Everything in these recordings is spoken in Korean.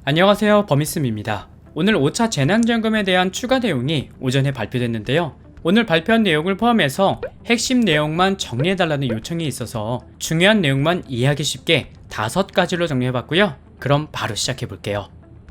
안녕하세요, 버미스입니다. 오늘 5차 재난지원금에 대한 추가 내용이 오전에 발표됐는데요. 오늘 발표한 내용을 포함해서 핵심 내용만 정리해달라는 요청이 있어서 중요한 내용만 이해하기 쉽게 5가지로 정리해봤고요. 그럼 바로 시작해볼게요.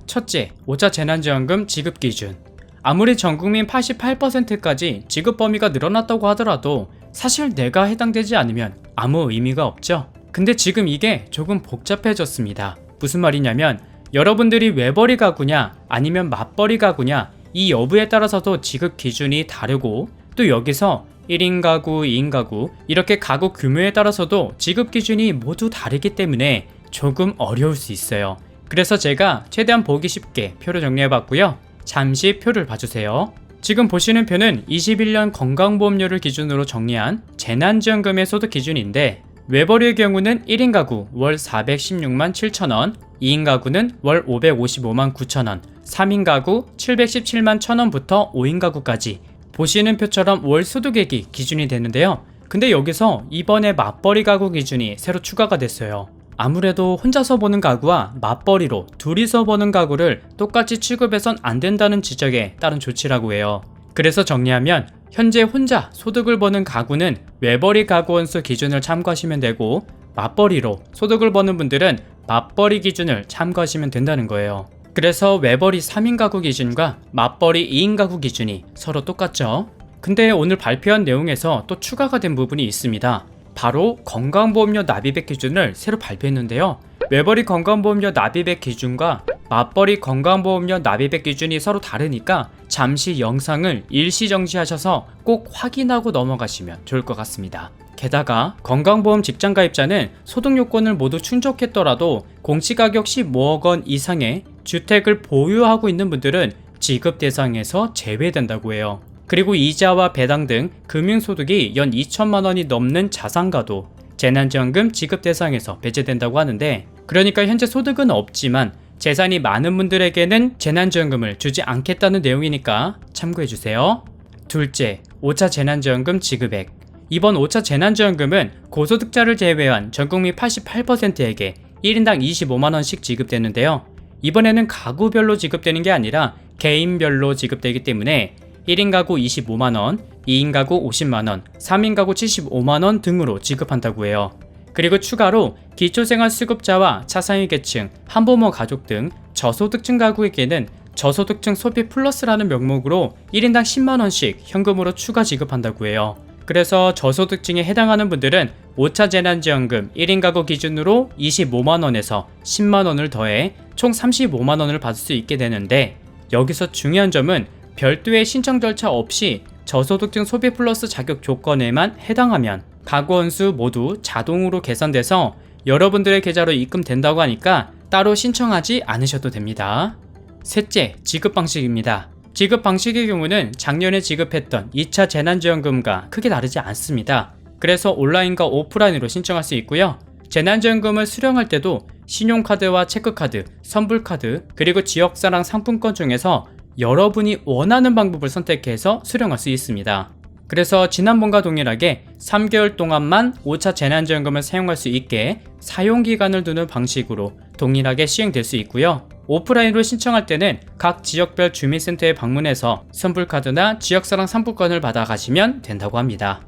첫째, 5차 재난지원금 지급 기준. 아무리 전국민 88%까지 지급 범위가 늘어났다고 하더라도 사실 내가 해당되지 않으면 아무 의미가 없죠. 근데 지금 이게 조금 복잡해졌습니다. 무슨 말이냐면 여러분들이 외벌이 가구냐 아니면 맞벌이 가구냐 이 여부에 따라서도 지급 기준이 다르고, 또 여기서 1인 가구, 2인 가구 이렇게 가구 규모에 따라서도 지급 기준이 모두 다르기 때문에 조금 어려울 수 있어요. 그래서 제가 최대한 보기 쉽게 표를 정리해봤고요. 잠시 표를 봐주세요. 지금 보시는 표는 21년 건강보험료를 기준으로 정리한 재난지원금의 소득 기준인데, 외벌이의 경우는 1인 가구 월 416만 7천원, 2인 가구는 월 555만 9천원, 3인 가구 717만 1천원부터 5인 가구까지 보시는 표처럼 월 소득액이 기준이 되는데요. 근데 여기서 이번에 맞벌이 가구 기준이 새로 추가가 됐어요. 아무래도 혼자서 버는 가구와 맞벌이로 둘이서 버는 가구를 똑같이 취급해선 안 된다는 지적에 따른 조치라고 해요. 그래서 정리하면 현재 혼자 소득을 버는 가구는 외벌이 가구 원수 기준을 참고하시면 되고, 맞벌이로 소득을 버는 분들은 맞벌이 기준을 참고하시면 된다는 거예요. 그래서 외벌이 3인 가구 기준과 맞벌이 2인 가구 기준이 서로 똑같죠. 근데 오늘 발표한 내용에서 또 추가가 된 부분이 있습니다. 바로 건강보험료 납입액 기준을 새로 발표했는데요. 외벌이 건강보험료 납입액 기준과 맞벌이 건강보험료 납입액 기준이 서로 다르니까 잠시 영상을 일시정지하셔서 꼭 확인하고 넘어가시면 좋을 것 같습니다. 게다가 건강보험 직장가입자는 소득 요건을 모두 충족했더라도 공시가격 15억 원 이상의 주택을 보유하고 있는 분들은 지급 대상에서 제외된다고 해요. 그리고 이자와 배당 등 금융소득이 연 2천만 원이 넘는 자산가도 재난지원금 지급 대상에서 배제된다고 하는데, 그러니까 현재 소득은 없지만 재산이 많은 분들에게는 재난지원금을 주지 않겠다는 내용이니까 참고해주세요. 둘째, 5차 재난지원금 지급액. 이번 5차 재난지원금은 고소득자를 제외한 전국민 88%에게 1인당 25만원씩 지급되는데요. 이번에는 가구별로 지급되는 게 아니라 개인별로 지급되기 때문에 1인 가구 25만원, 2인 가구 50만원, 3인 가구 75만원 등으로 지급한다고 해요. 그리고 추가로 기초생활수급자와 차상위 계층, 한부모 가족 등 저소득층 가구에게는 저소득층 소비 플러스라는 명목으로 1인당 10만원씩 현금으로 추가 지급한다고 해요. 그래서 저소득층에 해당하는 분들은 5차 재난지원금 1인 가구 기준으로 25만원에서 10만원을 더해 총 35만원을 받을 수 있게 되는데, 여기서 중요한 점은 별도의 신청 절차 없이 저소득층 소비 플러스 자격 조건에만 해당하면 가구 원수 모두 자동으로 계산돼서 여러분들의 계좌로 입금된다고 하니까 따로 신청하지 않으셔도 됩니다. 셋째, 지급 방식입니다. 지급 방식의 경우는 작년에 지급했던 2차 재난지원금과 크게 다르지 않습니다. 그래서 온라인과 오프라인으로 신청할 수 있고요. 재난지원금을 수령할 때도 신용카드와 체크카드, 선불카드, 그리고 지역사랑 상품권 중에서 여러분이 원하는 방법을 선택해서 수령할 수 있습니다. 그래서 지난번과 동일하게 3개월 동안만 5차 재난지원금을 사용할 수 있게 사용기간을 두는 방식으로 동일하게 시행될 수 있고요. 오프라인으로 신청할 때는 각 지역별 주민센터에 방문해서 선불카드나 지역사랑 상품권을 받아가시면 된다고 합니다.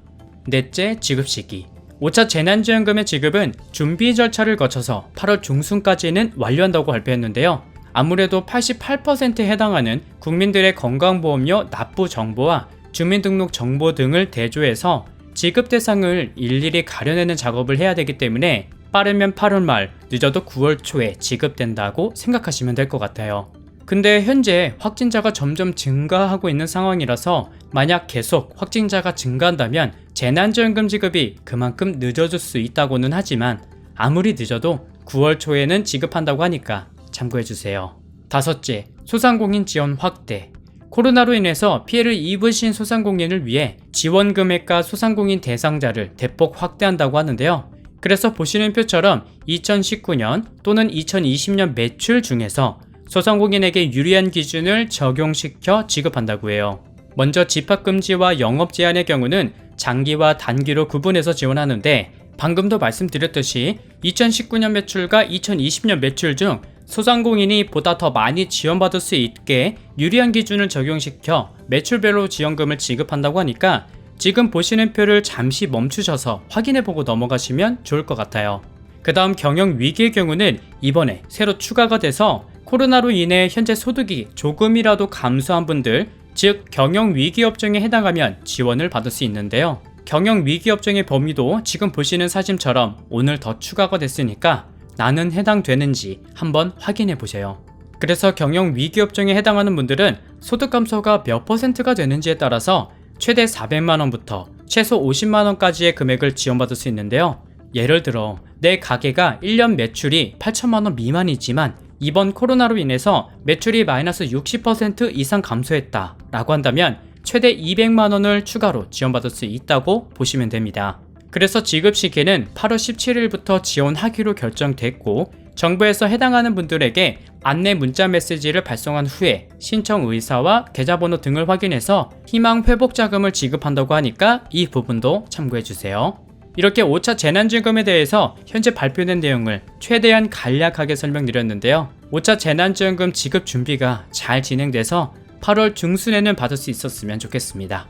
넷째, 지급 시기. 5차 재난지원금의 지급은 준비 절차를 거쳐서 8월 중순까지는 완료한다고 발표했는데요. 아무래도 88%에 해당하는 국민들의 건강보험료 납부 정보와 주민등록 정보 등을 대조해서 지급 대상을 일일이 가려내는 작업을 해야 되기 때문에 빠르면 8월 말, 늦어도 9월 초에 지급된다고 생각하시면 될 것 같아요. 근데 현재 확진자가 점점 증가하고 있는 상황이라서 만약 계속 확진자가 증가한다면 재난지원금 지급이 그만큼 늦어질 수 있다고는 하지만 아무리 늦어도 9월 초에는 지급한다고 하니까 참고해주세요. 다섯째, 소상공인 지원 확대. 코로나로 인해서 피해를 입으신 소상공인을 위해 지원 금액과 소상공인 대상자를 대폭 확대한다고 하는데요. 그래서 보시는 표처럼 2019년 또는 2020년 매출 중에서 소상공인에게 유리한 기준을 적용시켜 지급한다고 해요. 먼저 집합금지와 영업제한의 경우는 장기와 단기로 구분해서 지원하는데, 방금도 말씀드렸듯이 2019년 매출과 2020년 매출 중 소상공인이 보다 더 많이 지원받을 수 있게 유리한 기준을 적용시켜 매출별로 지원금을 지급한다고 하니까 지금 보시는 표를 잠시 멈추셔서 확인해보고 넘어가시면 좋을 것 같아요. 그 다음 경영 위기의 경우는 이번에 새로 추가가 돼서 코로나로 인해 현재 소득이 조금이라도 감소한 분들, 즉 경영 위기 업종에 해당하면 지원을 받을 수 있는데요. 경영 위기 업종의 범위도 지금 보시는 사진처럼 오늘 더 추가가 됐으니까 나는 해당되는지 한번 확인해 보세요. 그래서 경영 위기 업종에 해당하는 분들은 소득 감소가 몇 %가 되는지에 따라서 최대 400만원부터 최소 50만원까지의 금액을 지원받을 수 있는데요. 예를 들어 내 가게가 1년 매출이 8천만원 미만이지만 이번 코로나로 인해서 매출이 마이너스 60% 이상 감소했다 라고 한다면 최대 200만원을 추가로 지원받을 수 있다고 보시면 됩니다. 그래서 지급 시기는 8월 17일부터 지원하기로 결정됐고 정부에서 해당하는 분들에게 안내 문자 메시지를 발송한 후에 신청 의사와 계좌번호 등을 확인해서 희망 회복 자금을 지급한다고 하니까 이 부분도 참고해 주세요. 이렇게 5차 재난지원금에 대해서 현재 발표된 내용을 최대한 간략하게 설명드렸는데요. 5차 재난지원금 지급 준비가 잘 진행돼서 8월 중순에는 받을 수 있었으면 좋겠습니다.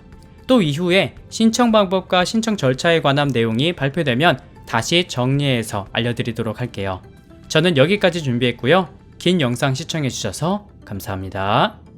또 이후에 신청 방법과 신청 절차에 관한 내용이 발표되면 다시 정리해서 알려드리도록 할게요. 저는 여기까지 준비했고요. 긴 영상 시청해주셔서 감사합니다.